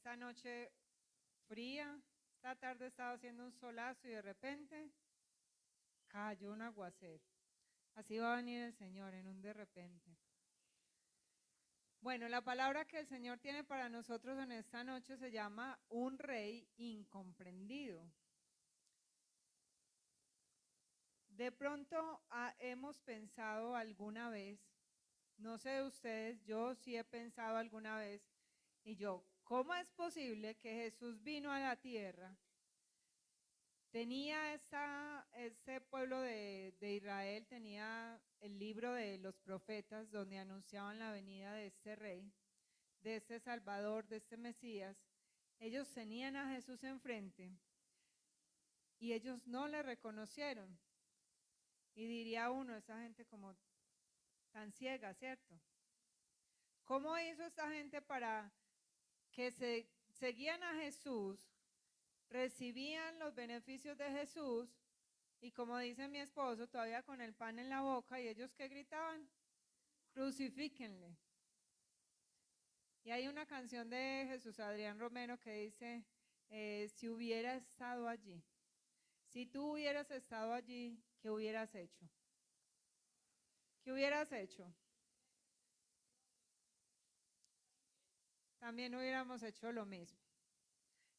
esta noche fría, esta tarde estaba haciendo un solazo y de repente cayó un aguacero. Así va a venir el Señor en un de repente. Bueno, la palabra que el Señor tiene para nosotros en esta noche se llama un rey incomprendido. De pronto hemos pensado alguna vez, no sé de ustedes, yo sí he pensado alguna vez, y yo, ¿cómo es posible que Jesús vino a la tierra? Tenía ese pueblo de Israel, tenía el libro de los profetas donde anunciaban la venida de este rey, de este Salvador, de este Mesías. Ellos tenían a Jesús enfrente y ellos no le reconocieron. Y diría uno, esa gente como tan ciega, ¿cierto? ¿Cómo hizo esta gente para que seguían a Jesús, recibían los beneficios de Jesús y como dice mi esposo, todavía con el pan en la boca y ellos que gritaban? Crucifíquenle. Y hay una canción de Jesús Adrián Romero que dice, si hubiera estado allí, si tú hubieras estado allí, ¿qué hubieras hecho? ¿Qué hubieras hecho? También hubiéramos hecho lo mismo.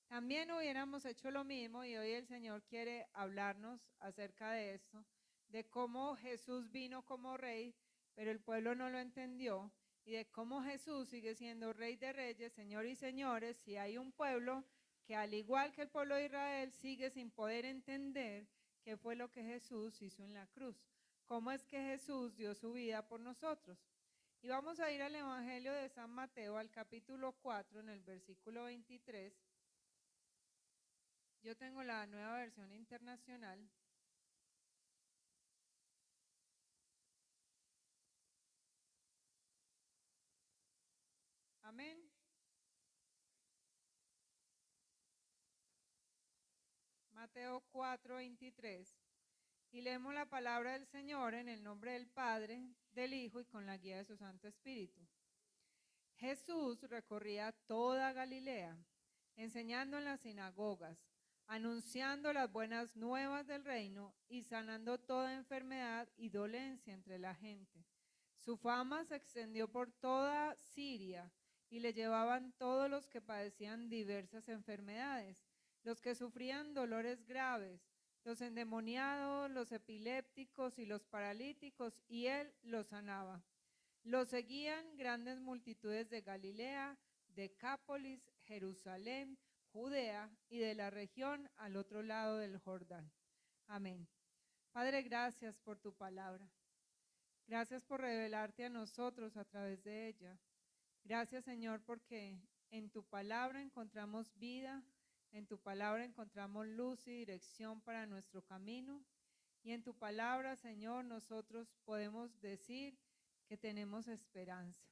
También hubiéramos hecho lo mismo y hoy el Señor quiere hablarnos acerca de esto, de cómo Jesús vino como rey, pero el pueblo no lo entendió, y de cómo Jesús sigue siendo rey de reyes, señor y señores, y hay un pueblo que al igual que el pueblo de Israel sigue sin poder entender qué fue lo que Jesús hizo en la cruz, cómo es que Jesús dio su vida por nosotros. Y vamos a ir al Evangelio de San Mateo, al capítulo 4, en el versículo 23. Yo tengo la nueva versión internacional. Amén. Mateo 4, 23. Y leemos la palabra del Señor en el nombre del Padre, del Hijo y con la guía de su Santo Espíritu. Jesús recorría toda Galilea, enseñando en las sinagogas, anunciando las buenas nuevas del reino y sanando toda enfermedad y dolencia entre la gente. Su fama se extendió por toda Siria y le llevaban todos los que padecían diversas enfermedades, los que sufrían dolores graves, los endemoniados, los epilépticos y los paralíticos, y él los sanaba. Lo seguían grandes multitudes de Galilea, Decápolis, Jerusalén, Judea y de la región al otro lado del Jordán. Amén. Padre, gracias por tu palabra. Gracias por revelarte a nosotros a través de ella. Gracias, Señor, porque en tu palabra encontramos vida, en tu palabra encontramos luz y dirección para nuestro camino. Y en tu palabra, Señor, nosotros podemos decir que tenemos esperanza.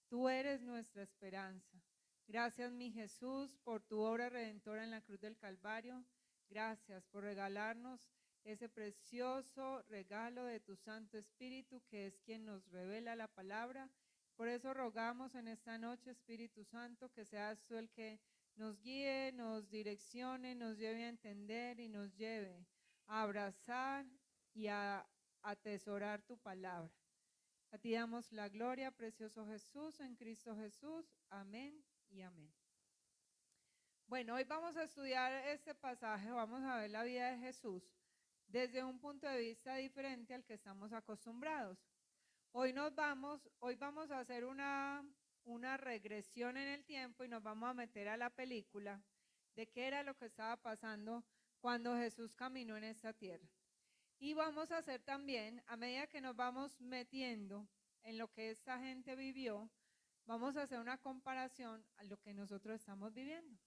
Tú eres nuestra esperanza. Gracias, mi Jesús, por tu obra redentora en la cruz del Calvario. Gracias por regalarnos ese precioso regalo de tu Santo Espíritu, que es quien nos revela la palabra. Por eso rogamos en esta noche, Espíritu Santo, que seas tú el que nos guíe, nos direccione, nos lleve a entender y nos lleve a abrazar y a atesorar tu palabra. A ti damos la gloria, precioso Jesús, en Cristo Jesús. Amén y amén. Bueno, hoy vamos a estudiar este pasaje, vamos a ver la vida de Jesús desde un punto de vista diferente al que estamos acostumbrados. Hoy vamos a hacer una regresión en el tiempo y nos vamos a meter a la película de qué era lo que estaba pasando cuando Jesús caminó en esta tierra. Y vamos a hacer también, a medida que nos vamos metiendo en lo que esta gente vivió, vamos a hacer una comparación a lo que nosotros estamos viviendo.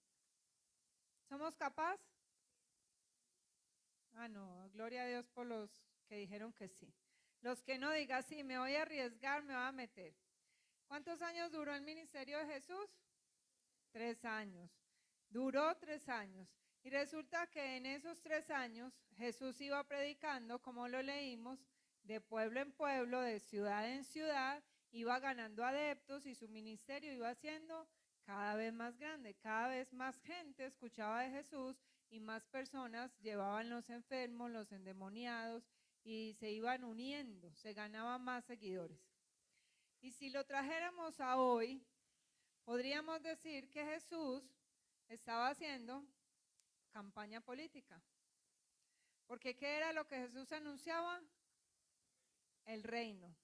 ¿Somos capaces? Ah, no, gloria a Dios por los que dijeron que sí. Los que no digan, sí, me voy a arriesgar, me voy a meter. ¿Cuántos años duró el ministerio de Jesús? 3 años. Duró 3 años. Y resulta que en esos 3 años Jesús iba predicando, como lo leímos, de pueblo en pueblo, de ciudad en ciudad, iba ganando adeptos y su ministerio iba siendo cada vez más grande, cada vez más gente escuchaba de Jesús y más personas llevaban los enfermos, los endemoniados y se iban uniendo, se ganaban más seguidores. Y si lo trajéramos a hoy, podríamos decir que Jesús estaba haciendo campaña política. Porque ¿qué era lo que Jesús anunciaba? El reino,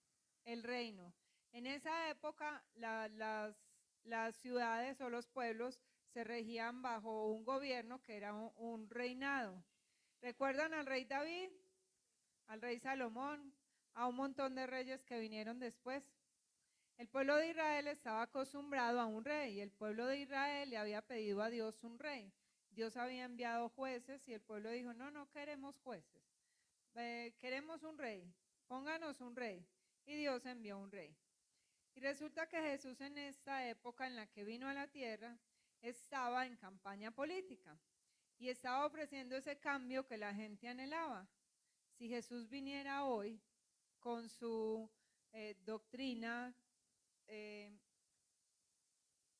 el reino. En esa época las ciudades o los pueblos se regían bajo un gobierno que era un reinado. ¿Recuerdan al rey David? Al rey Salomón, a un montón de reyes que vinieron después. El pueblo de Israel estaba acostumbrado a un rey. El pueblo de Israel le había pedido a Dios un rey. Dios había enviado jueces y el pueblo dijo, no, no queremos jueces, queremos un rey, pónganos un rey. Y Dios envió un rey. Y resulta que Jesús en esta época en la que vino a la tierra estaba en campaña política y estaba ofreciendo ese cambio que la gente anhelaba. Si Jesús viniera hoy con su doctrina,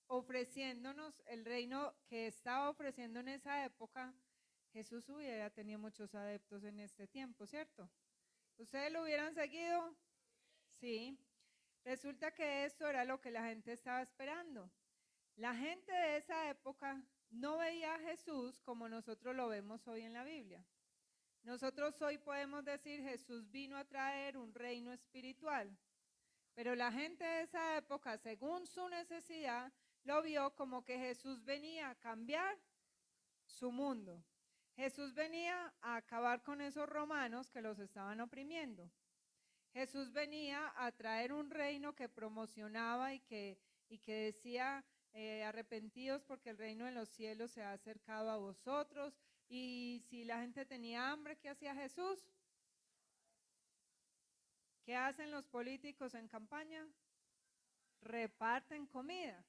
ofreciéndonos el reino que estaba ofreciendo en esa época, Jesús hubiera tenido muchos adeptos en este tiempo, ¿cierto? ¿Ustedes lo hubieran seguido? Sí. Resulta que esto era lo que la gente estaba esperando. La gente de esa época no veía a Jesús como nosotros lo vemos hoy en la Biblia. Nosotros hoy podemos decir Jesús vino a traer un reino espiritual, pero la gente de esa época, según su necesidad, lo vio como que Jesús venía a cambiar su mundo. Jesús venía a acabar con esos romanos que los estaban oprimiendo. Jesús venía a traer un reino que promocionaba y que decía, arrepentidos porque el reino de los cielos se ha acercado a vosotros. Y si la gente tenía hambre, ¿qué hacía Jesús? ¿Qué hacen los políticos en campaña? Reparten comida,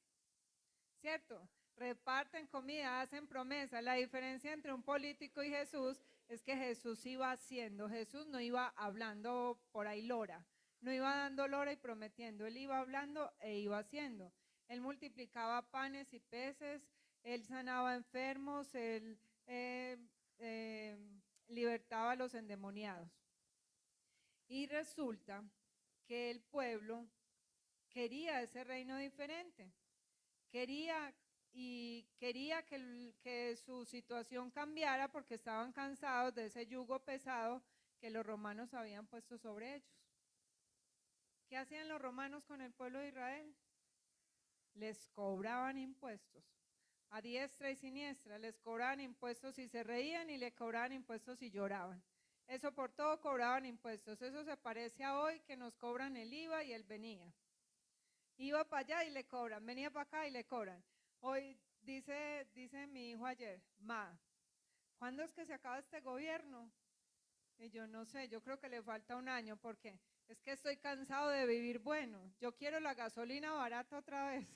¿cierto? Reparten comida, hacen promesas. La diferencia entre un político y Jesús es que Jesús iba haciendo. Jesús no iba hablando por ahí lora, no iba dando lora y prometiendo. Él iba hablando e iba haciendo. Él multiplicaba panes y peces, él sanaba enfermos, él libertaba a los endemoniados. Y resulta que el pueblo quería ese reino diferente, quería que su situación cambiara porque estaban cansados de ese yugo pesado que los romanos habían puesto sobre ellos. ¿Qué hacían los romanos con el pueblo de Israel? Les cobraban impuestos, a diestra y siniestra, les cobraban impuestos si se reían y le cobraban impuestos si lloraban. Eso por todo cobraban impuestos. Eso se parece a hoy que nos cobran el IVA y el venía. Iba para allá y le cobran, venía para acá y le cobran. Hoy dice mi hijo ayer, ma, ¿cuándo es que se acaba este gobierno? Y yo no sé, yo creo que le falta un año porque es que estoy cansado de vivir bueno. Yo quiero la gasolina barata otra vez,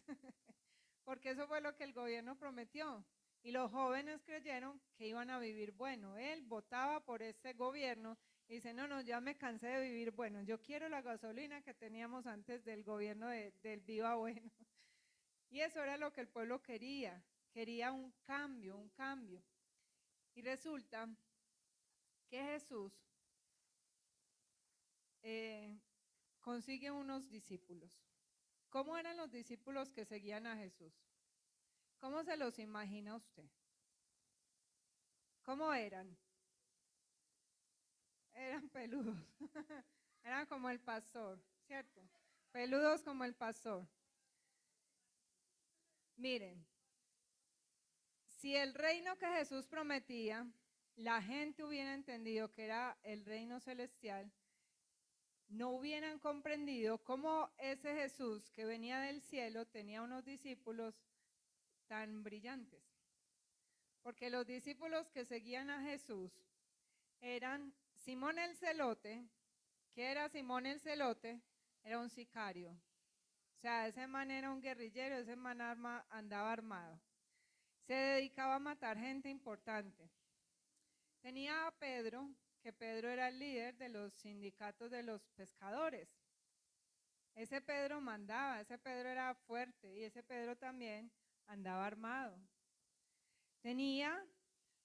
porque eso fue lo que el gobierno prometió. Y los jóvenes creyeron que iban a vivir bueno. Él votaba por ese gobierno y dice, no, ya me cansé de vivir bueno. Yo quiero la gasolina que teníamos antes del gobierno del Viva Bueno. Y eso era lo que el pueblo quería. Quería un cambio, un cambio. Y resulta que Jesús consigue unos discípulos. ¿Cómo eran los discípulos que seguían a Jesús? ¿Cómo se los imagina usted? ¿Cómo eran? Eran peludos. Eran como el pastor, ¿cierto? Peludos como el pastor. Miren, si el reino que Jesús prometía, la gente hubiera entendido que era el reino celestial, no hubieran comprendido cómo ese Jesús que venía del cielo tenía unos discípulos tan brillantes. Porque los discípulos que seguían a Jesús eran Simón el Celote. ¿Qué era Simón el Celote? Era un sicario. O sea, ese man era un guerrillero, ese man andaba armado. Se dedicaba a matar gente importante. Tenía a Pedro, que Pedro era el líder de los sindicatos de los pescadores. Ese Pedro mandaba, ese Pedro era fuerte y ese Pedro también andaba armado. Tenía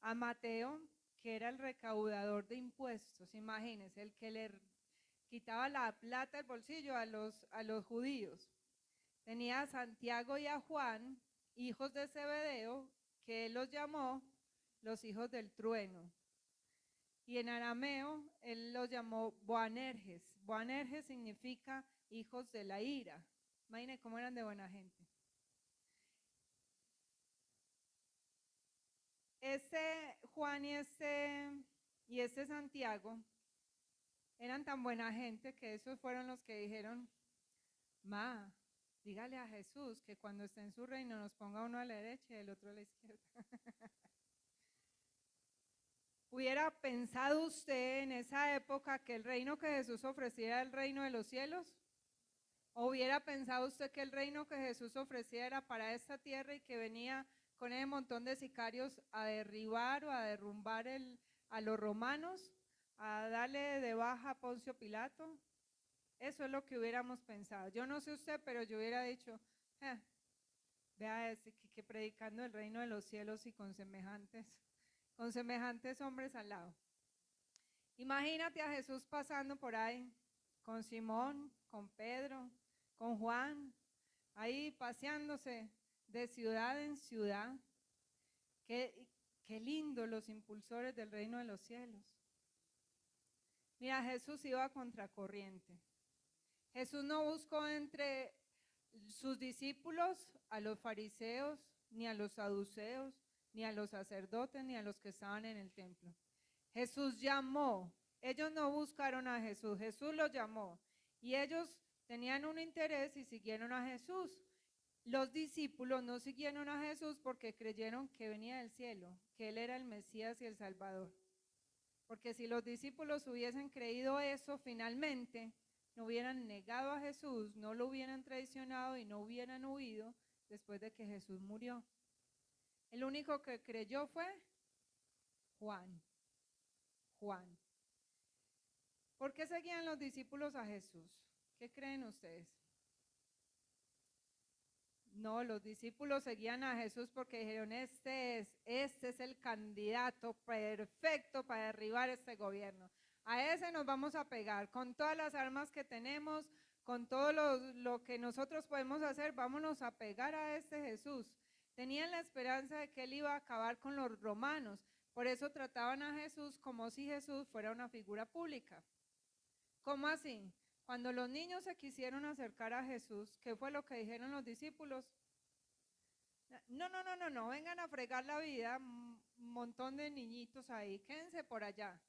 a Mateo, que era el recaudador de impuestos, imagínense, el que le quitaba la plata del bolsillo a los judíos. Tenía a Santiago y a Juan, hijos de Zebedeo, que él los llamó los hijos del trueno. Y en arameo él los llamó Boanerges. Boanerges significa hijos de la ira. Imagínense cómo eran de buena gente. Ese Juan y ese Santiago eran tan buena gente que esos fueron los que dijeron: Ma, dígale a Jesús que cuando esté en su reino nos ponga uno a la derecha y el otro a la izquierda. ¿Hubiera pensado usted en esa época que el reino que Jesús ofrecía era el reino de los cielos? ¿O hubiera pensado usted que el reino que Jesús ofrecía era para esta tierra y que venía con ese montón de sicarios a derribar o a derrumbar a los romanos, a darle de baja a Poncio Pilato? Eso es lo que hubiéramos pensado. Yo no sé usted, pero yo hubiera dicho: vea ese que predicando el reino de los cielos y con semejantes hombres al lado. Imagínate a Jesús pasando por ahí con Simón, con Pedro, con Juan, ahí paseándose de ciudad en ciudad. Qué lindo los impulsores del reino de los cielos. Mira, Jesús iba a contracorriente. Jesús no buscó entre sus discípulos a los fariseos, ni a los saduceos, ni a los sacerdotes, ni a los que estaban en el templo. Jesús llamó. Ellos no buscaron a Jesús, Jesús los llamó. Y ellos tenían un interés y siguieron a Jesús. Los discípulos no siguieron a Jesús porque creyeron que venía del cielo, que Él era el Mesías y el Salvador. Porque si los discípulos hubiesen creído eso, finalmente no hubieran negado a Jesús, no lo hubieran traicionado y no hubieran huido después de que Jesús murió. El único que creyó fue Juan. ¿Por qué seguían los discípulos a Jesús? ¿Qué creen ustedes? No, los discípulos seguían a Jesús porque dijeron: este es el candidato perfecto para derribar este gobierno. A ese nos vamos a pegar, con todas las armas que tenemos, con todo lo que nosotros podemos hacer, vámonos a pegar a este Jesús. Tenían la esperanza de que Él iba a acabar con los romanos, por eso trataban a Jesús como si Jesús fuera una figura pública. ¿Cómo así? Cuando los niños se quisieron acercar a Jesús, ¿qué fue lo que dijeron los discípulos? No, vengan a fregar la vida, un montón de niñitos ahí, quédense por allá.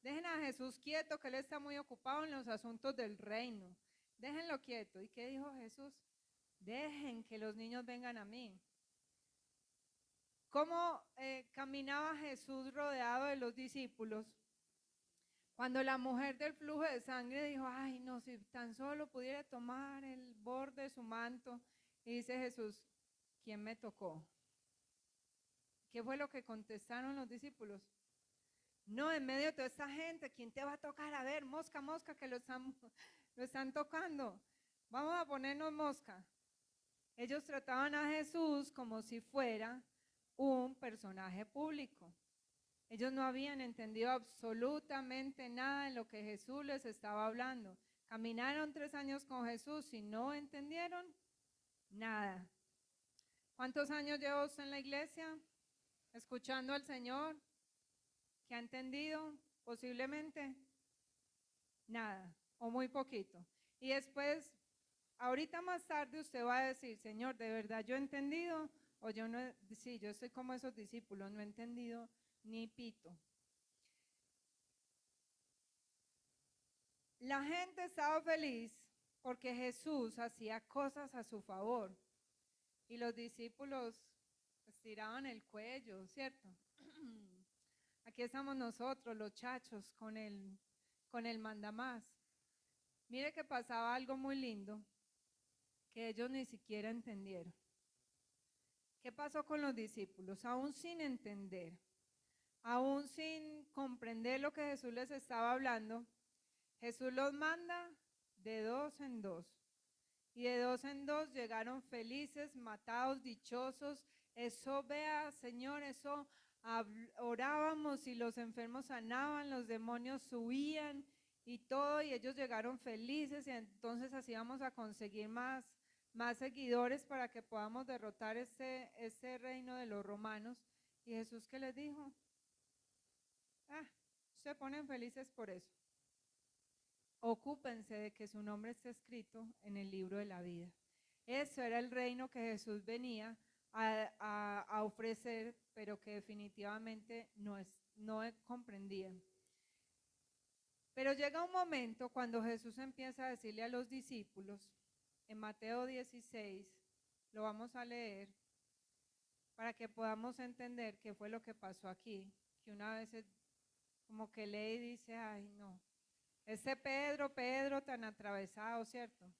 Dejen a Jesús quieto, que Él está muy ocupado en los asuntos del reino. Déjenlo quieto. ¿Y qué dijo Jesús? Dejen que los niños vengan a mí. ¿Cómo caminaba Jesús rodeado de los discípulos? Cuando la mujer del flujo de sangre dijo: ay, no, si tan solo pudiera tomar el borde de su manto. Y dice Jesús: ¿quién me tocó? ¿Qué fue lo que contestaron los discípulos? No, en medio de toda esta gente, ¿quién te va a tocar? A ver, mosca, que lo están tocando. Vamos a ponernos mosca. Ellos trataban a Jesús como si fuera un personaje público. Ellos no habían entendido absolutamente nada de lo que Jesús les estaba hablando. Caminaron 3 años con Jesús y no entendieron nada. ¿Cuántos años lleva usted en la iglesia escuchando al Señor? ¿Qué ha entendido? Posiblemente nada o muy poquito. Y después, ahorita más tarde usted va a decir: Señor, ¿de verdad yo he entendido? O yo no, sí, yo soy como esos discípulos, no he entendido ni pito. La gente estaba feliz porque Jesús hacía cosas a su favor y los discípulos estiraban el cuello, ¿cierto? Aquí estamos nosotros, los chachos, con el mandamás. Mire que pasaba algo muy lindo que ellos ni siquiera entendieron. ¿Qué pasó con los discípulos? Aún sin entender, aún sin comprender lo que Jesús les estaba hablando, Jesús los manda de 2 en 2 Y de dos en dos llegaron felices, matados, dichosos. Eso, vea, Señor, eso orábamos y los enfermos sanaban, los demonios huían y todo, y ellos llegaron felices, y entonces así vamos a conseguir más seguidores para que podamos derrotar ese reino de los romanos. Y Jesús, ¿qué les dijo? Se ponen felices por eso. Ocúpense de que su nombre esté escrito en el libro de la vida. Eso era el reino que Jesús venía a ofrecer, pero que definitivamente no comprendían. Pero llega un momento cuando Jesús empieza a decirle a los discípulos, en Mateo 16, lo vamos a leer, para que podamos entender qué fue lo que pasó aquí, que una vez como que lee y dice, ay no, ese Pedro tan atravesado, ¿cierto?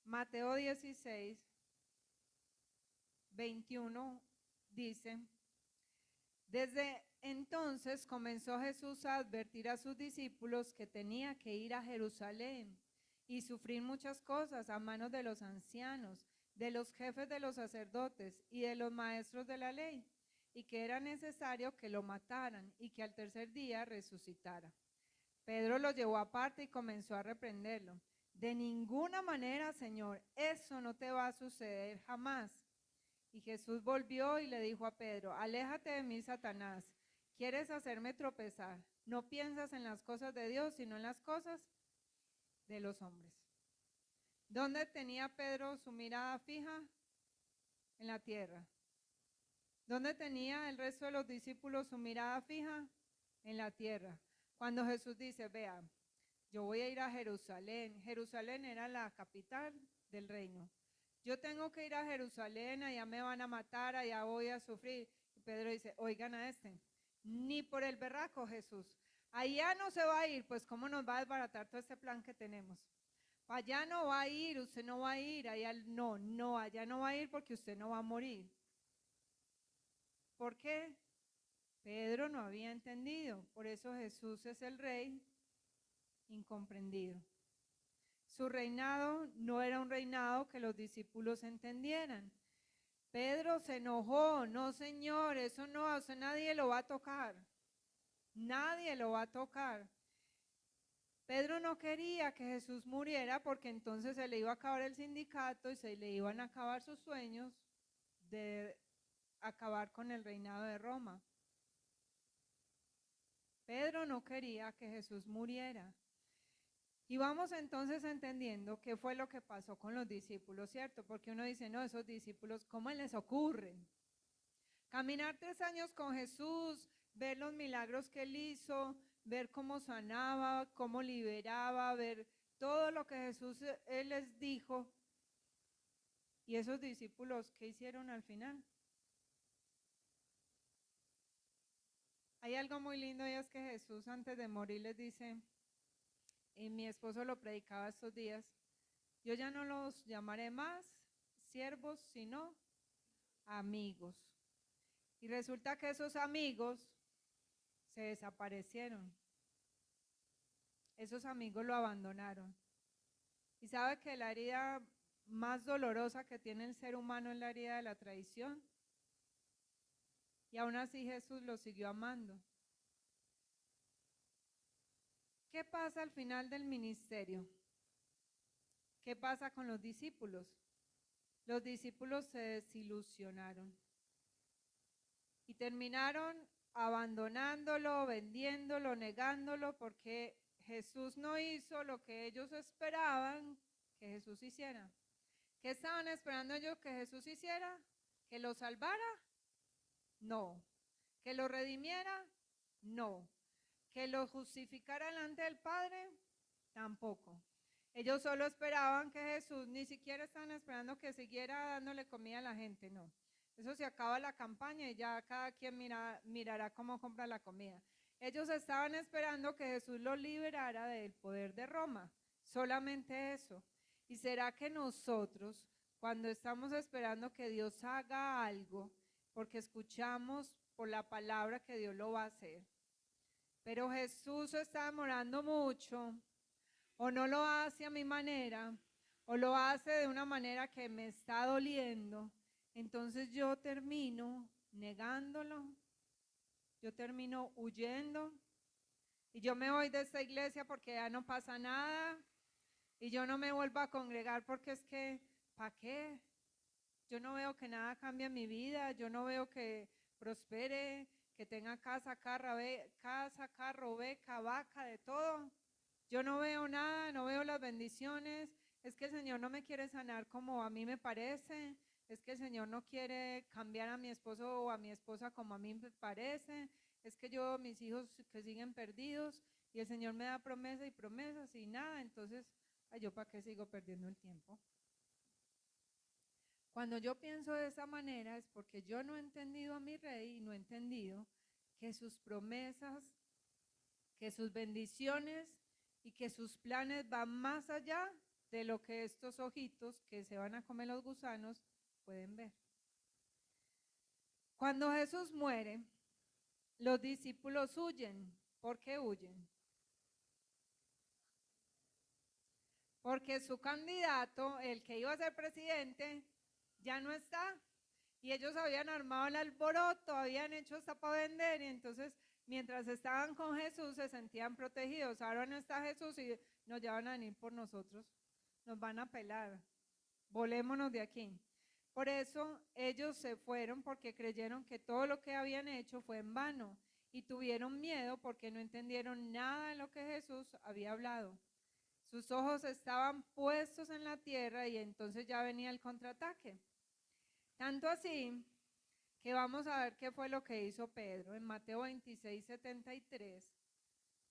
Mateo 16, 21 dice, desde entonces comenzó Jesús a advertir a sus discípulos que tenía que ir a Jerusalén y sufrir muchas cosas a manos de los ancianos, de los jefes de los sacerdotes y de los maestros de la ley, y que era necesario que lo mataran y que al tercer día resucitara. Pedro lo llevó aparte y comenzó a reprenderlo. De ninguna manera, Señor, eso no te va a suceder jamás. Y Jesús volvió y le dijo a Pedro, aléjate de mí, Satanás, ¿quieres hacerme tropezar? No piensas en las cosas de Dios, sino en las cosas de los hombres. ¿Dónde tenía Pedro su mirada fija? En la tierra. ¿Dónde tenía el resto de los discípulos su mirada fija? En la tierra. Cuando Jesús dice, vea, yo voy a ir a Jerusalén. Jerusalén era la capital del reino. Yo tengo que ir a Jerusalén, allá me van a matar, allá voy a sufrir. Y Pedro dice, oigan a este, ni por el berraco, Jesús. Allá no se va a ir, pues cómo nos va a desbaratar todo este plan que tenemos. Allá no va a ir, usted no va a ir, allá allá no va a ir porque usted no va a morir. ¿Por qué? Pedro no había entendido, por eso Jesús es el rey incomprendido. Su reinado no era un reinado que los discípulos entendieran. Pedro se enojó, no señor, eso no, eso nadie lo va a tocar. Nadie lo va a tocar. Pedro no quería que Jesús muriera porque entonces se le iba a acabar el sindicato y se le iban a acabar sus sueños de acabar con el reinado de Roma. Pedro no quería que Jesús muriera. Y vamos entonces entendiendo qué fue lo que pasó con los discípulos, ¿cierto? Porque uno dice, no, esos discípulos, ¿cómo les ocurre? Caminar 3 años con Jesús, ver los milagros que Él hizo, ver cómo sanaba, cómo liberaba, ver todo lo que Jesús Él les dijo. ¿Y esos discípulos qué hicieron al final? Hay algo muy lindo y es que Jesús antes de morir les dice, y mi esposo lo predicaba estos días, yo ya no los llamaré más siervos, sino amigos. Y resulta que esos amigos se desaparecieron. Esos amigos lo abandonaron. Y sabe que la herida más dolorosa que tiene el ser humano es la herida de la traición. Y aún así Jesús lo siguió amando. ¿Qué pasa al final del ministerio? ¿Qué pasa con los discípulos? Los discípulos se desilusionaron y terminaron abandonándolo, vendiéndolo, negándolo, porque Jesús no hizo lo que ellos esperaban que Jesús hiciera. ¿Qué estaban esperando ellos que Jesús hiciera? ¿Que lo salvara? No. ¿Que lo redimiera? No. ¿Que lo justificara delante del Padre? Tampoco. Ellos solo esperaban que Jesús, ni siquiera estaban esperando que siguiera dándole comida a la gente, no. Eso se acaba la campaña y ya cada quien mirará cómo compra la comida. Ellos estaban esperando que Jesús los liberara del poder de Roma, solamente eso. ¿Y será que nosotros, cuando estamos esperando que Dios haga algo, porque escuchamos por la palabra que Dios lo va a hacer, pero Jesús se está demorando mucho, o no lo hace a mi manera, o lo hace de una manera que me está doliendo, entonces yo termino negándolo, yo termino huyendo y yo me voy de esta iglesia porque ya no pasa nada y yo no me vuelvo a congregar porque es que, ¿para qué? Yo no veo que nada cambie en mi vida, yo no veo que prospere, que tenga casa, carro, beca, vaca, de todo. Yo no veo nada, no veo las bendiciones. Es que el Señor no me quiere sanar como a mí me parece. Es que el Señor no quiere cambiar a mi esposo o a mi esposa como a mí me parece. Es que yo, mis hijos que siguen perdidos y el Señor me da promesas y promesas y nada. Entonces, ay, ¿yo para qué sigo perdiendo el tiempo? Cuando yo pienso de esa manera es porque yo no he entendido a mi rey y no he entendido que sus promesas, que sus bendiciones y que sus planes van más allá de lo que estos ojitos que se van a comer los gusanos pueden ver. Cuando Jesús muere, los discípulos huyen. ¿Por qué huyen? Porque su candidato, el que iba a ser presidente, ya no está. Y ellos habían armado el alboroto, habían hecho hasta para vender, y entonces mientras estaban con Jesús se sentían protegidos. Ahora no está Jesús y nos llevan a venir por nosotros, nos van a pelar, volémonos de aquí. Por eso ellos se fueron porque creyeron que todo lo que habían hecho fue en vano y tuvieron miedo porque no entendieron nada de lo que Jesús había hablado. Sus ojos estaban puestos en la tierra y entonces ya venía el contraataque. Tanto así que vamos a ver qué fue lo que hizo Pedro en Mateo 26, 73.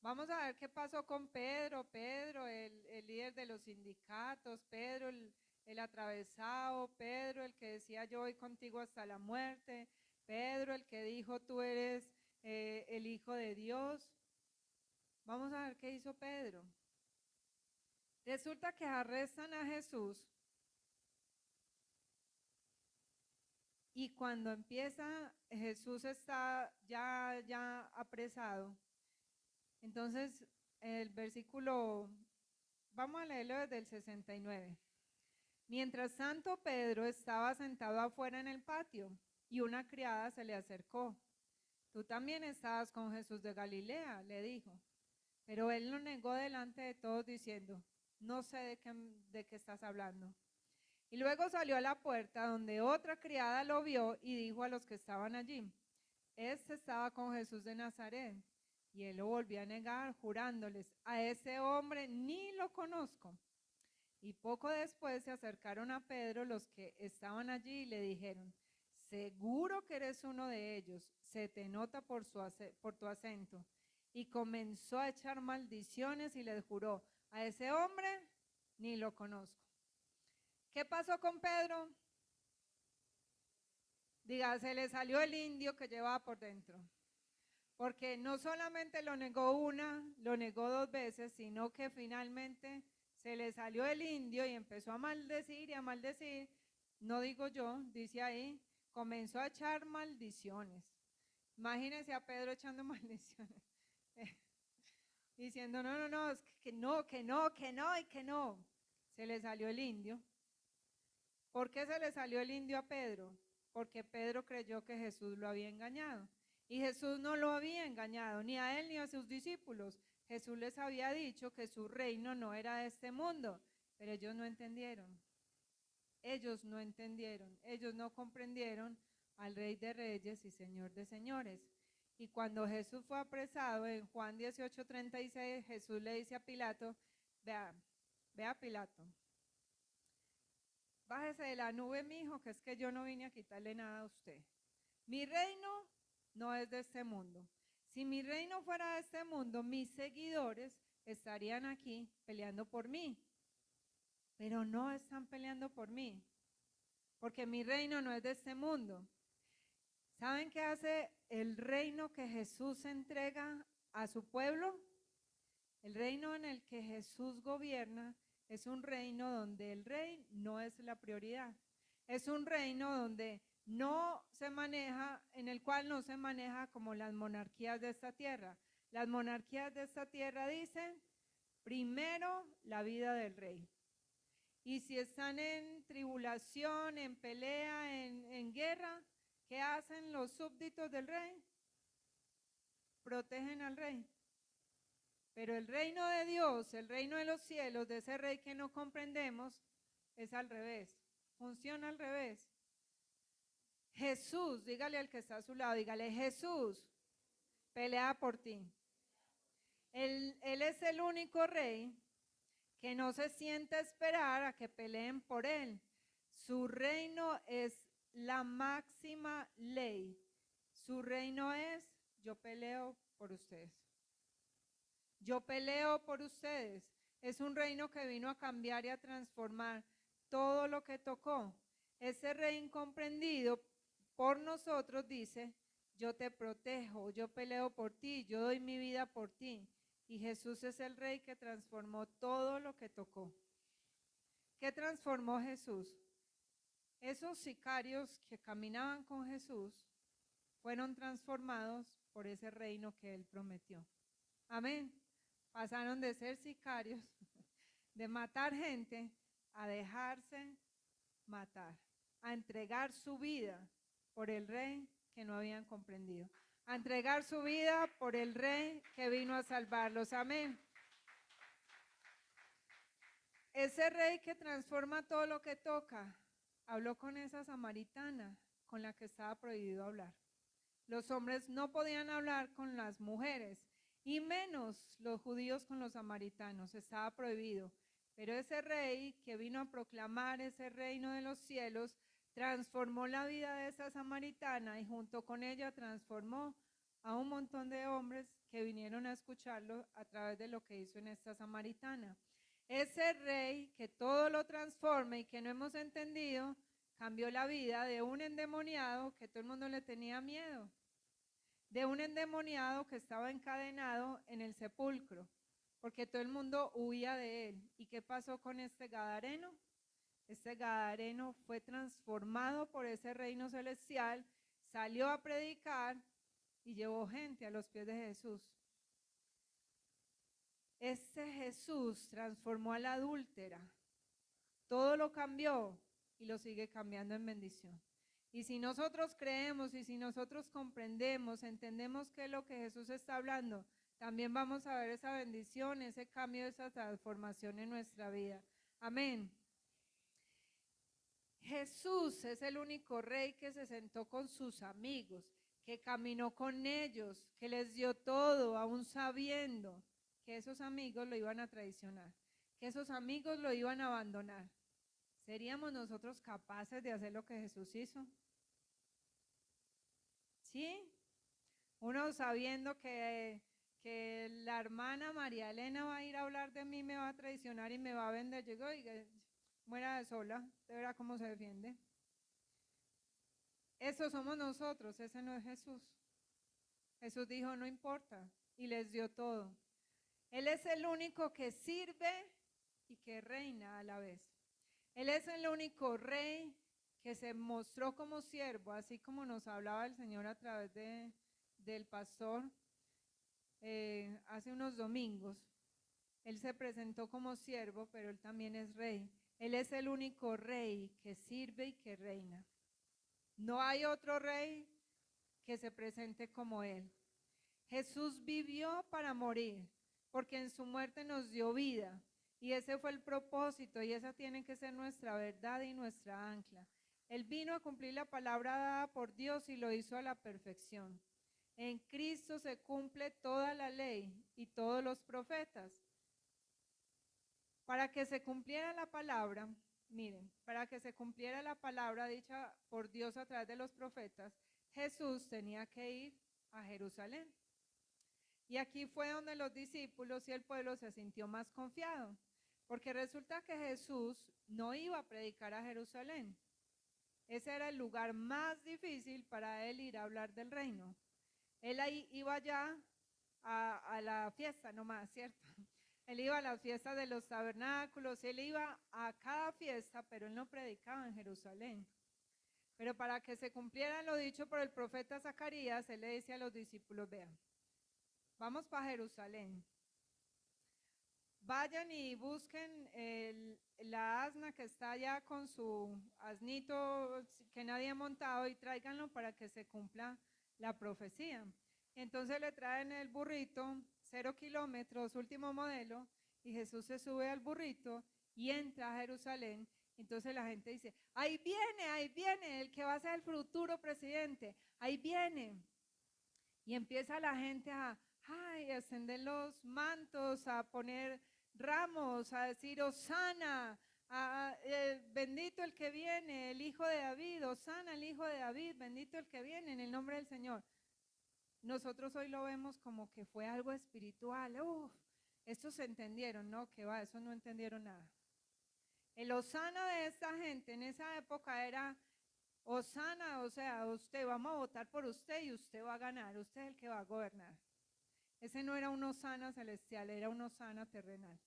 Vamos a ver qué pasó con Pedro, el líder de los sindicatos, Pedro el atravesado, Pedro el que decía yo voy contigo hasta la muerte, Pedro el que dijo tú eres el Hijo de Dios. Vamos a ver qué hizo Pedro. Resulta que arrestan a Jesús y cuando empieza, Jesús está ya apresado. Entonces, el versículo, vamos a leerlo desde el 69. Mientras tanto, Pedro estaba sentado afuera en el patio y una criada se le acercó. Tú también estabas con Jesús de Galilea, le dijo. Pero él lo negó delante de todos diciendo, no sé de qué estás hablando. Y luego salió a la puerta donde otra criada lo vio y dijo a los que estaban allí, este estaba con Jesús de Nazaret. Y él lo volvió a negar, jurándoles, a ese hombre ni lo conozco. Y poco después se acercaron a Pedro los que estaban allí y le dijeron, seguro que eres uno de ellos, se te nota por tu acento. Y comenzó a echar maldiciones y les juró, a ese hombre ni lo conozco. ¿Qué pasó con Pedro? Diga, se le salió el indio que llevaba por dentro. Porque no solamente lo negó una, lo negó dos veces, sino que finalmente se le salió el indio y empezó a maldecir y a maldecir. No digo yo, dice ahí, comenzó a echar maldiciones. Imagínense a Pedro echando maldiciones. Diciendo, no, es que no, que no, que no y que no. Se le salió el indio. ¿Por qué se le salió el indio a Pedro? Porque Pedro creyó que Jesús lo había engañado. Y Jesús no lo había engañado, ni a él ni a sus discípulos. Jesús les había dicho que su reino no era de este mundo, pero ellos no entendieron. Ellos no entendieron, ellos no comprendieron al Rey de Reyes y Señor de Señores. Y cuando Jesús fue apresado, en Juan 18:36, Jesús le dice a Pilato, vea Pilato, bájese de la nube, mijo, que es que yo no vine a quitarle nada a usted. Mi reino no es de este mundo. Si mi reino fuera de este mundo, mis seguidores estarían aquí peleando por mí. Pero no están peleando por mí, porque mi reino no es de este mundo. ¿Saben qué hace el reino que Jesús entrega a su pueblo? El reino en el que Jesús gobierna es un reino donde el rey no es la prioridad. Es un reino donde no se maneja, en el cual no se maneja como las monarquías de esta tierra. Las monarquías de esta tierra dicen, primero la vida del rey. Y si están en tribulación, en pelea, en guerra, ¿qué hacen los súbditos del rey? Protegen al rey. Pero el reino de Dios, el reino de los cielos, de ese rey que no comprendemos, es al revés. Funciona al revés. Jesús, dígale al que está a su lado, dígale, Jesús pelea por ti. Él es el único rey que no se sienta a esperar a que peleen por él. Su reino es la máxima ley. Su reino es, yo peleo por ustedes. Yo peleo por ustedes. Es un reino que vino a cambiar y a transformar todo lo que tocó. Ese rey incomprendido por nosotros dice, yo te protejo, yo peleo por ti, yo doy mi vida por ti. Y Jesús es el rey que transformó todo lo que tocó. ¿Qué transformó Jesús? Esos sicarios que caminaban con Jesús fueron transformados por ese reino que él prometió. Amén. Pasaron de ser sicarios, de matar gente, a dejarse matar, a entregar su vida por el rey que no habían comprendido, a entregar su vida por el rey que vino a salvarlos. Amén. Ese rey que transforma todo lo que toca, habló con esa samaritana con la que estaba prohibido hablar. Los hombres no podían hablar con las mujeres, y menos los judíos con los samaritanos, estaba prohibido. Pero ese rey que vino a proclamar ese reino de los cielos, transformó la vida de esa samaritana y junto con ella transformó a un montón de hombres que vinieron a escucharlo a través de lo que hizo en esta samaritana. Ese rey que todo lo transforma y que no hemos entendido, cambió la vida de un endemoniado que todo el mundo le tenía miedo, de un endemoniado que estaba encadenado en el sepulcro, porque todo el mundo huía de él. ¿Y qué pasó con este gadareno? Este gadareno fue transformado por ese reino celestial, salió a predicar y llevó gente a los pies de Jesús. Este Jesús transformó a la adúltera, todo lo cambió y lo sigue cambiando en bendición. Y si nosotros creemos y si nosotros comprendemos, entendemos qué es lo que Jesús está hablando, también vamos a ver esa bendición, ese cambio, esa transformación en nuestra vida. Amén. Jesús es el único rey que se sentó con sus amigos, que caminó con ellos, que les dio todo, aún sabiendo que esos amigos lo iban a traicionar, que esos amigos lo iban a abandonar. ¿Seríamos nosotros capaces de hacer lo que Jesús hizo? ¿Sí? Uno sabiendo que la hermana María Elena va a ir a hablar de mí, me va a traicionar y me va a vender. Yo digo, oiga, muera de sola, de verá cómo se defiende. Eso somos nosotros, ese no es Jesús. Jesús dijo, no importa, y les dio todo. Él es el único que sirve y que reina a la vez. Él es el único rey que se mostró como siervo, así como nos hablaba el Señor a través del pastor hace unos domingos. Él se presentó como siervo, pero él también es rey. Él es el único rey que sirve y que reina. No hay otro rey que se presente como él. Jesús vivió para morir, porque en su muerte nos dio vida. Y ese fue el propósito, y esa tiene que ser nuestra verdad y nuestra ancla. Él vino a cumplir la palabra dada por Dios y lo hizo a la perfección. En Cristo se cumple toda la ley y todos los profetas. Para que se cumpliera la palabra, miren, para que se cumpliera la palabra dicha por Dios a través de los profetas, Jesús tenía que ir a Jerusalén. Y aquí fue donde los discípulos y el pueblo se sintió más confiado, porque resulta que Jesús no iba a predicar a Jerusalén. Ese era el lugar más difícil para él ir a hablar del reino. Él ahí iba ya a la fiesta nomás, ¿cierto? Él iba a las fiestas de los tabernáculos, él iba a cada fiesta, pero él no predicaba en Jerusalén. Pero para que se cumpliera lo dicho por el profeta Zacarías, él le dice a los discípulos, vean, vamos para Jerusalén. vayan y busquen la asna que está allá con su asnito que nadie ha montado y tráiganlo para que se cumpla la profecía. Entonces le traen el burrito, 0 kilómetros, último modelo, y Jesús se sube al burrito y entra a Jerusalén. Entonces la gente dice, ahí viene el que va a ser el futuro presidente, ahí viene. Y empieza la gente a extender los mantos, a poner ramos, a decir Hosana, bendito el que viene, el hijo de David, Hosana el hijo de David, bendito el que viene en el nombre del Señor. Nosotros hoy lo vemos como que fue algo espiritual. Estos se entendieron, ¿no? Que va, esos no entendieron nada. El Hosana de esta gente en esa época era Hosana, o sea, usted, vamos a votar por usted y usted va a ganar, usted es el que va a gobernar. Ese no era un Hosana celestial, era un Hosana terrenal.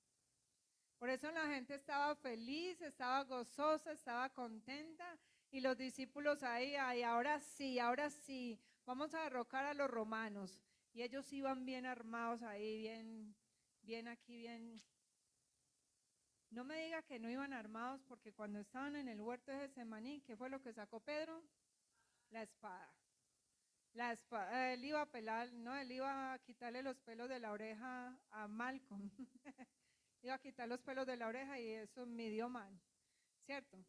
Por eso la gente estaba feliz, estaba gozosa, estaba contenta, y los discípulos ahí, ahora sí, vamos a derrocar a los romanos. Y ellos iban bien armados ahí, bien aquí, bien. No me diga que no iban armados, porque cuando estaban en el huerto de Getsemaní, ¿qué fue lo que sacó Pedro? La espada. Él iba a pelar, no, él iba a quitarle los pelos de la oreja a Malcolm. Iba a quitar los pelos de la oreja y eso midió mal, ¿cierto?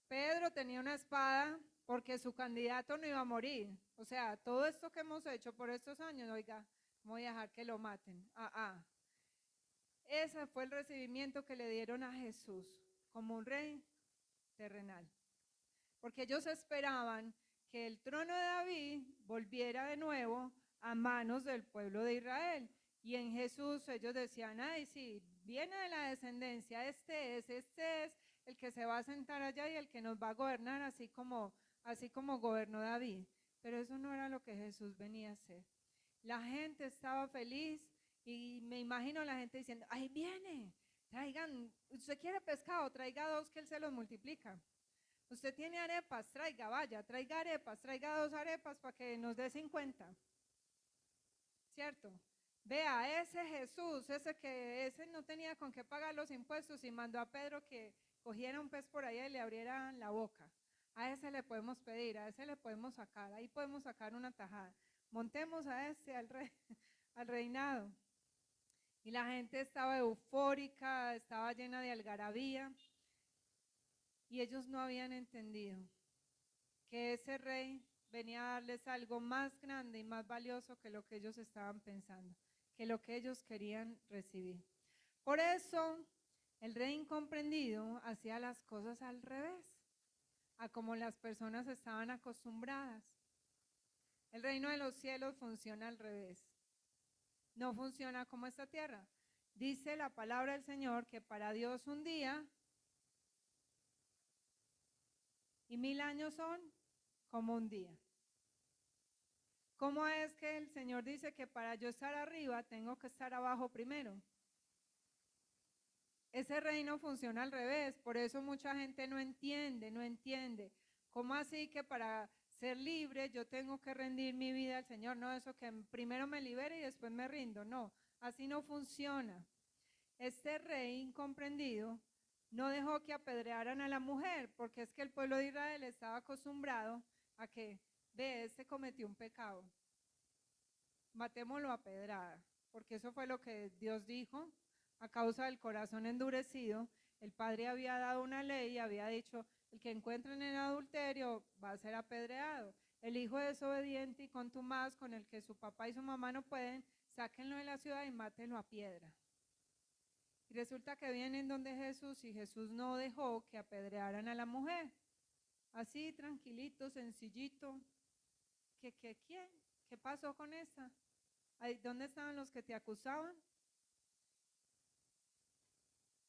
Pedro tenía una espada porque su candidato no iba a morir. O sea, todo esto que hemos hecho por estos años, oiga, voy a dejar que lo maten. Ese fue el recibimiento que le dieron a Jesús como un rey terrenal. Porque ellos esperaban que el trono de David volviera de nuevo a manos del pueblo de Israel. Y en Jesús ellos decían, ay, sí, viene de la descendencia, este es el que se va a sentar allá y el que nos va a gobernar, así como gobernó David. Pero eso no era lo que Jesús venía a hacer. La gente estaba feliz y me imagino la gente diciendo, ahí viene, traigan, usted quiere pescado, traiga 2 que él se los multiplica. Usted tiene arepas, traiga, vaya, traiga arepas, traiga 2 arepas para que nos dé 50. ¿Cierto? Vea, ese Jesús, ese no tenía con qué pagar los impuestos y mandó a Pedro que cogiera un pez por allá y le abriera la boca. A ese le podemos pedir, a ese le podemos sacar, ahí podemos sacar una tajada. Montemos a ese al reinado. Y la gente estaba eufórica, estaba llena de algarabía. Y ellos no habían entendido que ese rey venía a darles algo más grande y más valioso que lo que ellos estaban pensando, que lo que ellos querían recibir. Por eso, el rey incomprendido hacía las cosas al revés, a como las personas estaban acostumbradas. El reino de los cielos funciona al revés. No funciona como esta tierra. Dice la palabra del Señor que para Dios un día y 1000 años son como un día. ¿Cómo es que el Señor dice que para yo estar arriba tengo que estar abajo primero? Ese reino funciona al revés, por eso mucha gente no entiende. ¿Cómo así que para ser libre yo tengo que rendir mi vida al Señor? No, eso que primero me libere y después me rindo, no, así no funciona. Este rey incomprendido no dejó que apedrearan a la mujer, porque es que el pueblo de Israel estaba acostumbrado a que, este cometió un pecado, matémoslo a pedrada, porque eso fue lo que Dios dijo. A causa del corazón endurecido, el padre había dado una ley y había dicho, el que encuentren en adulterio va a ser apedreado. El hijo desobediente y contumaz, con el que su papá y su mamá no pueden, sáquenlo de la ciudad y mátenlo a piedra. Y resulta que vienen donde Jesús y Jesús no dejó que apedrearan a la mujer. Así, tranquilito, sencillito. ¿Quién? ¿Qué pasó con esta? ¿Dónde estaban los que te acusaban?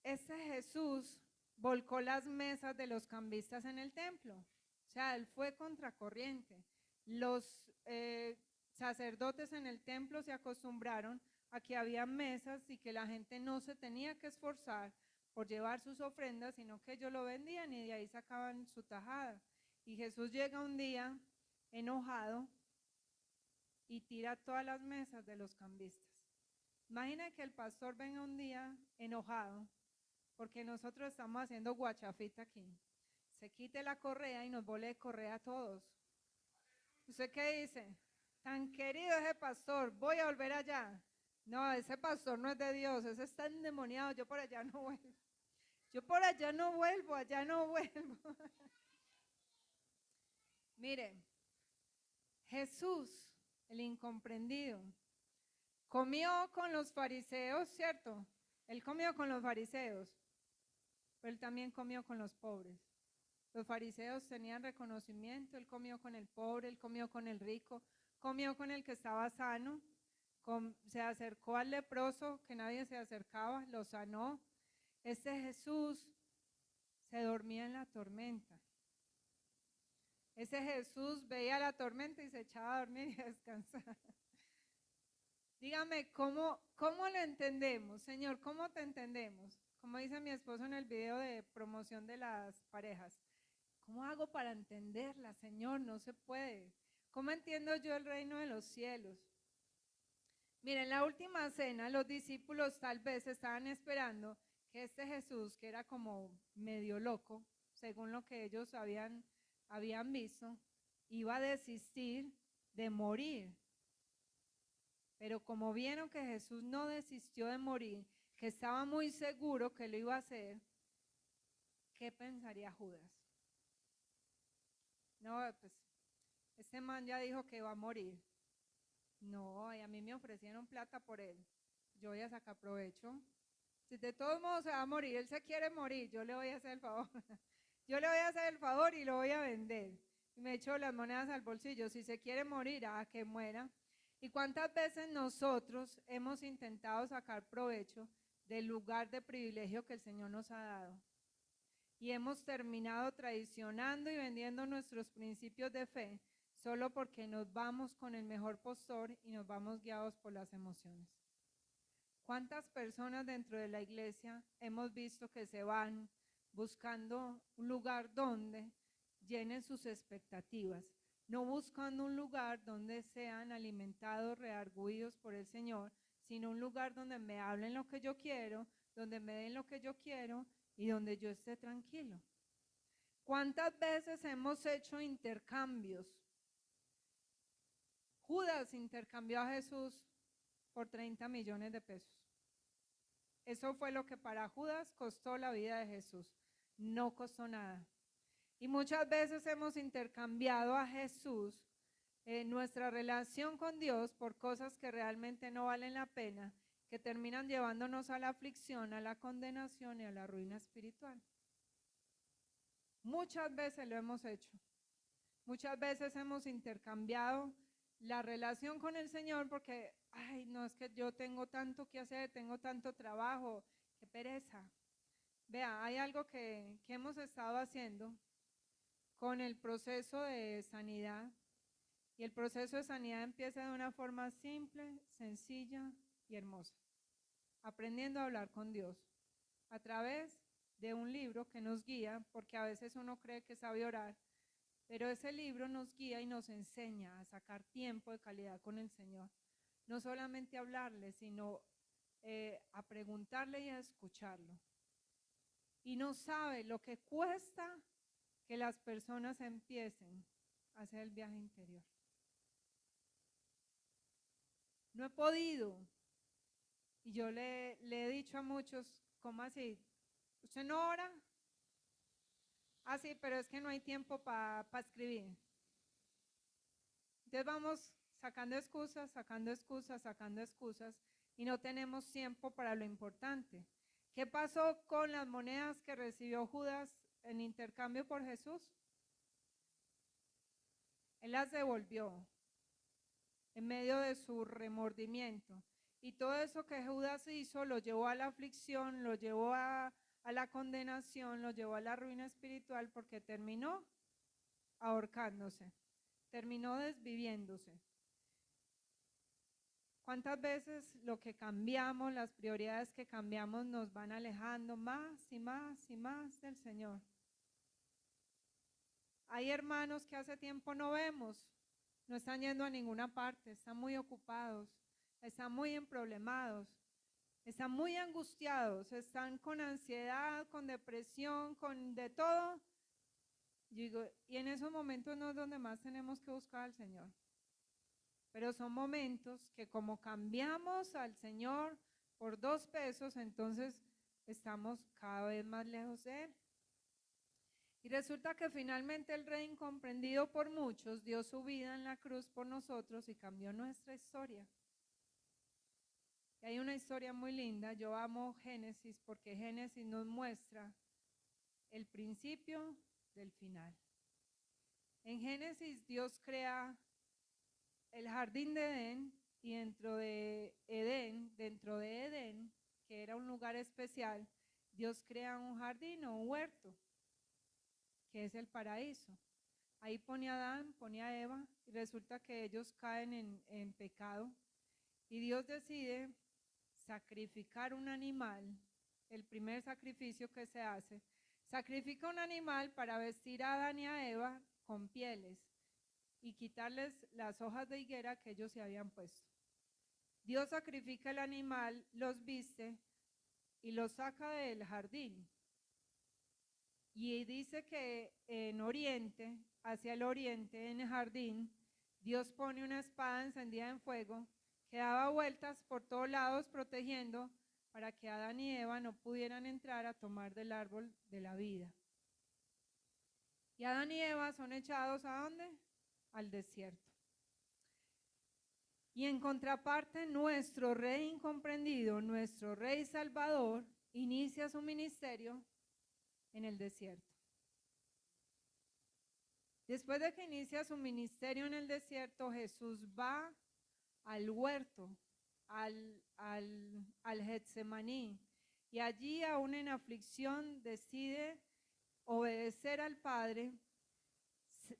Ese Jesús volcó las mesas de los cambistas en el templo. O sea, él fue contracorriente. Los sacerdotes en el templo se acostumbraron a que había mesas y que la gente no se tenía que esforzar por llevar sus ofrendas, sino que ellos lo vendían y de ahí sacaban su tajada. Y Jesús llega un día enojado y tira todas las mesas de los cambistas. Imagina que el pastor venga un día enojado porque nosotros estamos haciendo guachafita aquí. Se quite la correa y nos vole correa a todos. ¿Usted qué dice? Tan querido ese pastor, voy a volver allá. No, ese pastor no es de Dios, ese está endemoniado, yo por allá no vuelvo. Yo por allá no vuelvo, allá no vuelvo. Mire, Jesús, el incomprendido, comió con los fariseos, ¿cierto? Él comió con los fariseos, pero él también comió con los pobres. Los fariseos tenían reconocimiento, él comió con el pobre, él comió con el rico, comió con el que estaba sano, se acercó al leproso que nadie se acercaba, lo sanó. Este Jesús se dormía en la tormenta. Ese Jesús veía la tormenta y se echaba a dormir y a descansar. Dígame, ¿cómo lo entendemos? Señor, ¿cómo te entendemos? Como dice mi esposo en el video de promoción de las parejas. ¿Cómo hago para entenderla, Señor? No se puede. ¿Cómo entiendo yo el reino de los cielos? Miren, en la última cena los discípulos tal vez estaban esperando que este Jesús, que era como medio loco, según lo que ellos habían visto, iba a desistir de morir. Pero como vieron que Jesús no desistió de morir, que estaba muy seguro que lo iba a hacer, ¿qué pensaría Judas? No, pues este man ya dijo que va a morir. No, y a mí me ofrecieron plata por él. Yo voy a sacar provecho. Si de todos modos se va a morir, él se quiere morir, yo le voy a hacer el favor. Yo le voy a hacer el favor y lo voy a vender. Y me echo las monedas al bolsillo. Si se quiere morir, que muera. ¿Y cuántas veces nosotros hemos intentado sacar provecho del lugar de privilegio que el Señor nos ha dado? Y hemos terminado traicionando y vendiendo nuestros principios de fe solo porque nos vamos con el mejor postor y nos vamos guiados por las emociones. ¿Cuántas personas dentro de la iglesia hemos visto que se van buscando un lugar donde llenen sus expectativas, no buscando un lugar donde sean alimentados, redarguidos por el Señor, sino un lugar donde me hablen lo que yo quiero, donde me den lo que yo quiero y donde yo esté tranquilo? ¿Cuántas veces hemos hecho intercambios? Judas intercambió a Jesús por 30 millones de pesos. Eso fue lo que para Judas costó la vida de Jesús. No costó nada. Y muchas veces hemos intercambiado a Jesús en nuestra relación con Dios por cosas que realmente no valen la pena, que terminan llevándonos a la aflicción, a la condenación y a la ruina espiritual. Muchas veces lo hemos hecho. Muchas veces hemos intercambiado la relación con el Señor porque, ay, no, es que yo tengo tanto que hacer, tengo tanto trabajo, qué pereza. Vea, hay algo que hemos estado haciendo con el proceso de sanidad, y el proceso de sanidad empieza de una forma simple, sencilla y hermosa, aprendiendo a hablar con Dios a través de un libro que nos guía, porque a veces uno cree que sabe orar, pero ese libro nos guía y nos enseña a sacar tiempo de calidad con el Señor. No solamente a hablarle, sino a preguntarle y a escucharlo. Y no sabe lo que cuesta que las personas empiecen a hacer el viaje interior. No he podido. Y yo le he dicho a muchos, ¿cómo así? ¿Usted no ora? Ah, sí, pero es que no hay tiempo para escribir. Entonces vamos sacando excusas, sacando excusas, sacando excusas y no tenemos tiempo para lo importante. ¿Qué pasó con las monedas que recibió Judas en intercambio por Jesús? Él las devolvió en medio de su remordimiento. Y todo eso que Judas hizo lo llevó a la aflicción, lo llevó a la condenación, lo llevó a la ruina espiritual porque terminó ahorcándose, terminó desviviéndose. ¿Cuántas veces lo que cambiamos, las prioridades que cambiamos nos van alejando más y más y más del Señor? Hay hermanos que hace tiempo no vemos, no están yendo a ninguna parte, están muy ocupados, están muy emproblemados. están muy angustiados, están con ansiedad, con depresión, con de todo. Digo, y en esos momentos no es donde más tenemos que buscar al Señor. Pero son momentos que como cambiamos al Señor por 2 pesos, entonces estamos cada vez más lejos de Él. Y resulta que finalmente el Rey, incomprendido por muchos, dio su vida en la cruz por nosotros y cambió nuestra historia. Y hay una historia muy linda. Yo amo Génesis porque Génesis nos muestra el principio del final. En Génesis Dios crea el jardín de Edén, y dentro de Edén, que era un lugar especial, Dios crea un jardín o un huerto, que es el paraíso. Ahí pone a Adán, pone a Eva, y resulta que ellos caen en pecado, y Dios decide sacrificar un animal. El primer sacrificio que se hace, sacrifica un animal para vestir a Adán y a Eva con pieles y quitarles las hojas de higuera que ellos se habían puesto. Dios sacrifica el animal, los viste y los saca del jardín. Y dice que en oriente, hacia el oriente, en el jardín, Dios pone una espada encendida en fuego que daba vueltas por todos lados protegiendo para que Adán y Eva no pudieran entrar a tomar del árbol de la vida. Y Adán y Eva son echados ¿a dónde? Al desierto. Y en contraparte, nuestro Rey incomprendido, nuestro Rey Salvador, inicia su ministerio en el desierto. Después de que inicia su ministerio en el desierto, Jesús va al huerto, al Getsemaní, y allí, aún en aflicción, decide obedecer al Padre,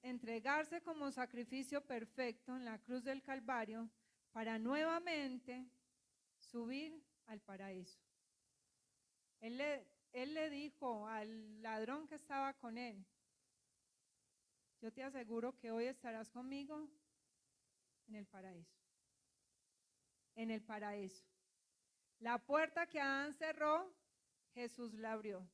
entregarse como sacrificio perfecto en la cruz del Calvario, para nuevamente subir al paraíso. Él le dijo al ladrón que estaba con él: yo te aseguro que hoy estarás conmigo en el paraíso. En el paraíso. La puerta que Adán cerró, Jesús la abrió.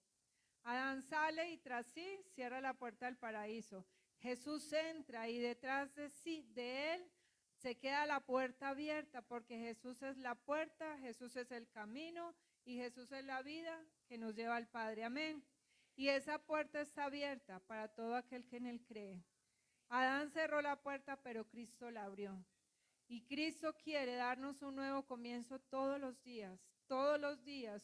Adán sale y tras sí cierra la puerta del paraíso. Jesús entra y detrás de él se queda la puerta abierta, porque Jesús es la puerta, Jesús es el camino y Jesús es la vida que nos lleva al Padre. Amén. Y esa puerta está abierta para todo aquel que en él cree. Adán cerró la puerta, pero Cristo la abrió. Y Cristo quiere darnos un nuevo comienzo todos los días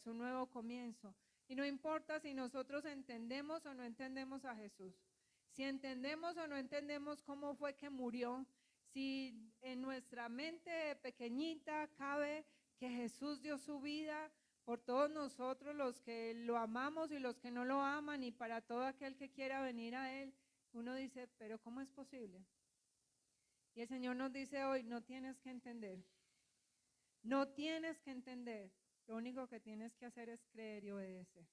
un nuevo comienzo. Y no importa si nosotros entendemos o no entendemos a Jesús, si entendemos o no entendemos cómo fue que murió, si en nuestra mente pequeñita cabe que Jesús dio su vida por todos nosotros, los que lo amamos y los que no lo aman, y para todo aquel que quiera venir a Él, uno dice, pero ¿cómo es posible? Y el Señor nos dice hoy, no tienes que entender. No tienes que entender. Lo único que tienes que hacer es creer y obedecer.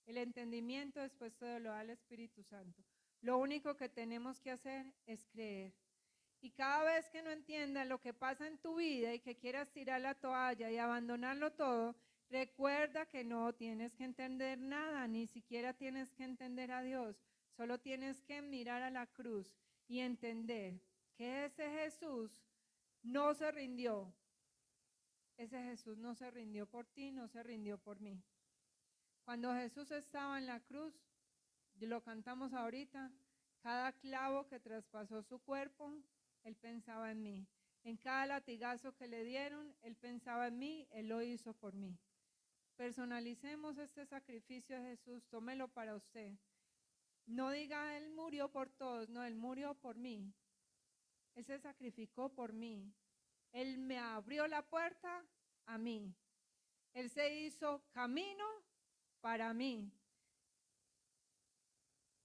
El entendimiento después todo lo da el Espíritu Santo. Lo único que tenemos que hacer es creer. Y cada vez que no entiendas lo que pasa en tu vida y que quieras tirar la toalla y abandonarlo todo, recuerda que no tienes que entender nada, ni siquiera tienes que entender a Dios. Solo tienes que mirar a la cruz y entender que ese Jesús no se rindió. Ese Jesús no se rindió por ti, no se rindió por mí. Cuando Jesús estaba en la cruz, lo cantamos ahorita, cada clavo que traspasó su cuerpo, Él pensaba en mí. En cada latigazo que le dieron, Él pensaba en mí, Él lo hizo por mí. Personalicemos este sacrificio de Jesús, tómelo para usted. No diga, Él murió por todos, no, Él murió por mí. Él se sacrificó por mí. Él me abrió la puerta a mí. Él se hizo camino para mí.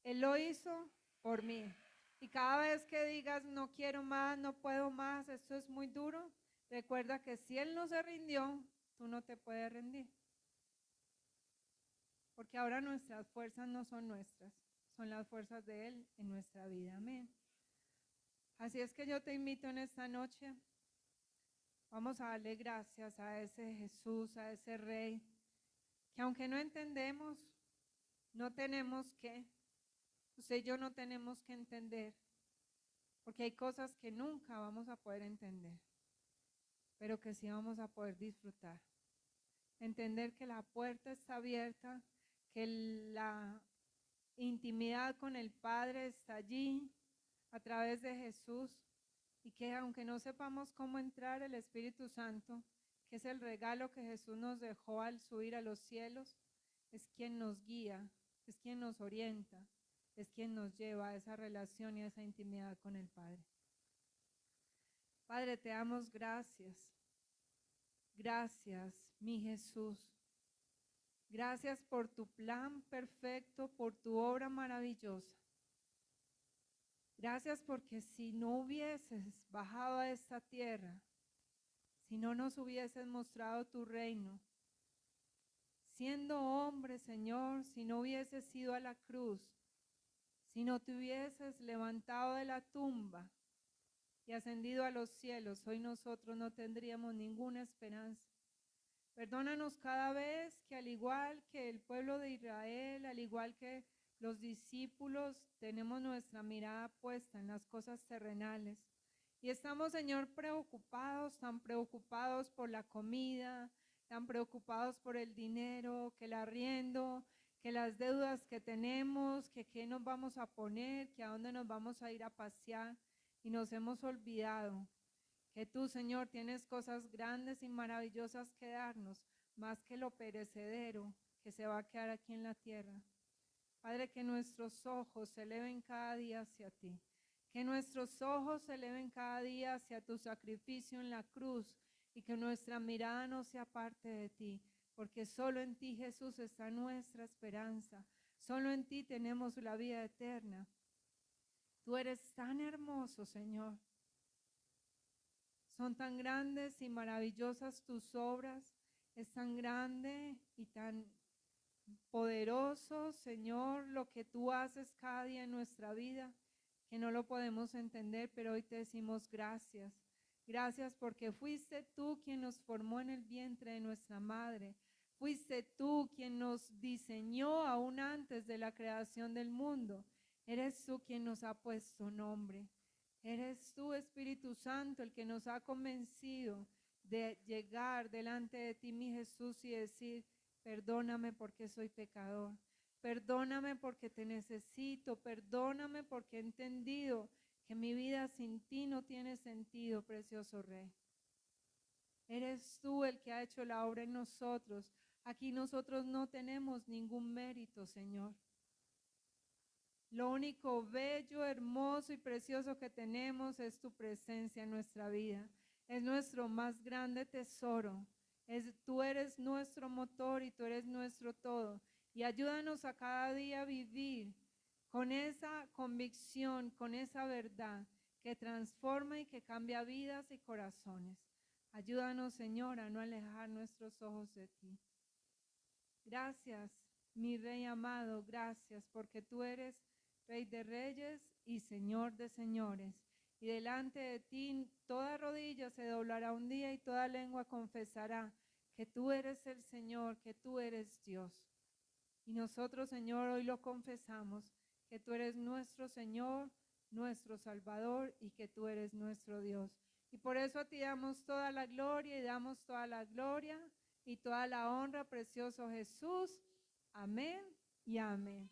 Él lo hizo por mí. Y cada vez que digas, no quiero más, no puedo más, esto es muy duro, recuerda que si Él no se rindió, tú no te puedes rendir. Porque ahora nuestras fuerzas no son nuestras, son las fuerzas de Él en nuestra vida. Amén. Así es que yo te invito en esta noche, Vamos a darle gracias a ese Jesús, a ese Rey, que aunque no entendemos, no tenemos que, usted y yo no tenemos que entender, porque hay cosas que nunca vamos a poder entender, pero que sí vamos a poder disfrutar. Entender que la puerta está abierta, que la intimidad con el Padre está allí a través de Jesús, y que aunque no sepamos cómo entrar, el Espíritu Santo, que es el regalo que Jesús nos dejó al subir a los cielos, es quien nos guía, es quien nos orienta, es quien nos lleva a esa relación y a esa intimidad con el Padre. Padre, te damos gracias. Gracias, mi Jesús. Gracias por tu plan perfecto, por tu obra maravillosa. Gracias porque si no hubieses bajado a esta tierra, si no nos hubieses mostrado tu reino, siendo hombre, Señor, si no hubieses ido a la cruz, si no te hubieses levantado de la tumba y ascendido a los cielos, hoy nosotros no tendríamos ninguna esperanza. Perdónanos cada vez que, al igual que el pueblo de Israel, al igual que los discípulos, tenemos nuestra mirada puesta en las cosas terrenales. Y estamos, Señor, preocupados, tan preocupados por la comida, tan preocupados por el dinero, que el arriendo, que las deudas que tenemos, que qué nos vamos a poner, que a dónde nos vamos a ir a pasear. Y nos hemos olvidado que tú, Señor, tienes cosas grandes y maravillosas que darnos, más que lo perecedero que se va a quedar aquí en la tierra. Padre, que nuestros ojos se eleven cada día hacia ti, que nuestros ojos se eleven cada día hacia tu sacrificio en la cruz y que nuestra mirada no sea parte de ti, porque solo en ti, Jesús, está nuestra esperanza, solo en ti tenemos la vida eterna. Tú eres tan hermoso, Señor. Son tan grandes y maravillosas tus obras, es tan grande y tan poderoso, Señor, lo que tú haces cada día en nuestra vida, que no lo podemos entender, pero hoy te decimos gracias. Gracias porque fuiste tú quien nos formó en el vientre de nuestra madre. Fuiste tú quien nos diseñó aún antes de la creación del mundo. Eres tú quien nos ha puesto nombre. Eres tú, Espíritu Santo, el que nos ha convencido de llegar delante de ti, mi Jesús, y decir: perdóname porque soy pecador. Perdóname porque te necesito. Perdóname porque he entendido que mi vida sin ti no tiene sentido, precioso Rey. Eres tú el que ha hecho la obra en nosotros. Aquí nosotros no tenemos ningún mérito, Señor. Lo único bello, hermoso y precioso que tenemos es tu presencia en nuestra vida. Es nuestro más grande tesoro. Tú eres nuestro motor y tú eres nuestro todo. Y ayúdanos a cada día vivir con esa convicción, con esa verdad que transforma y que cambia vidas y corazones. Ayúdanos, Señor, a no alejar nuestros ojos de ti. Gracias, mi Rey amado, gracias porque tú eres Rey de reyes y Señor de señores. Y delante de ti toda rodilla se doblará un día y toda lengua confesará que tú eres el Señor, que tú eres Dios. Y nosotros, Señor, hoy lo confesamos, que tú eres nuestro Señor, nuestro Salvador y que tú eres nuestro Dios. Y por eso a ti damos toda la gloria y damos toda la gloria y toda la honra, precioso Jesús. Amén y amén.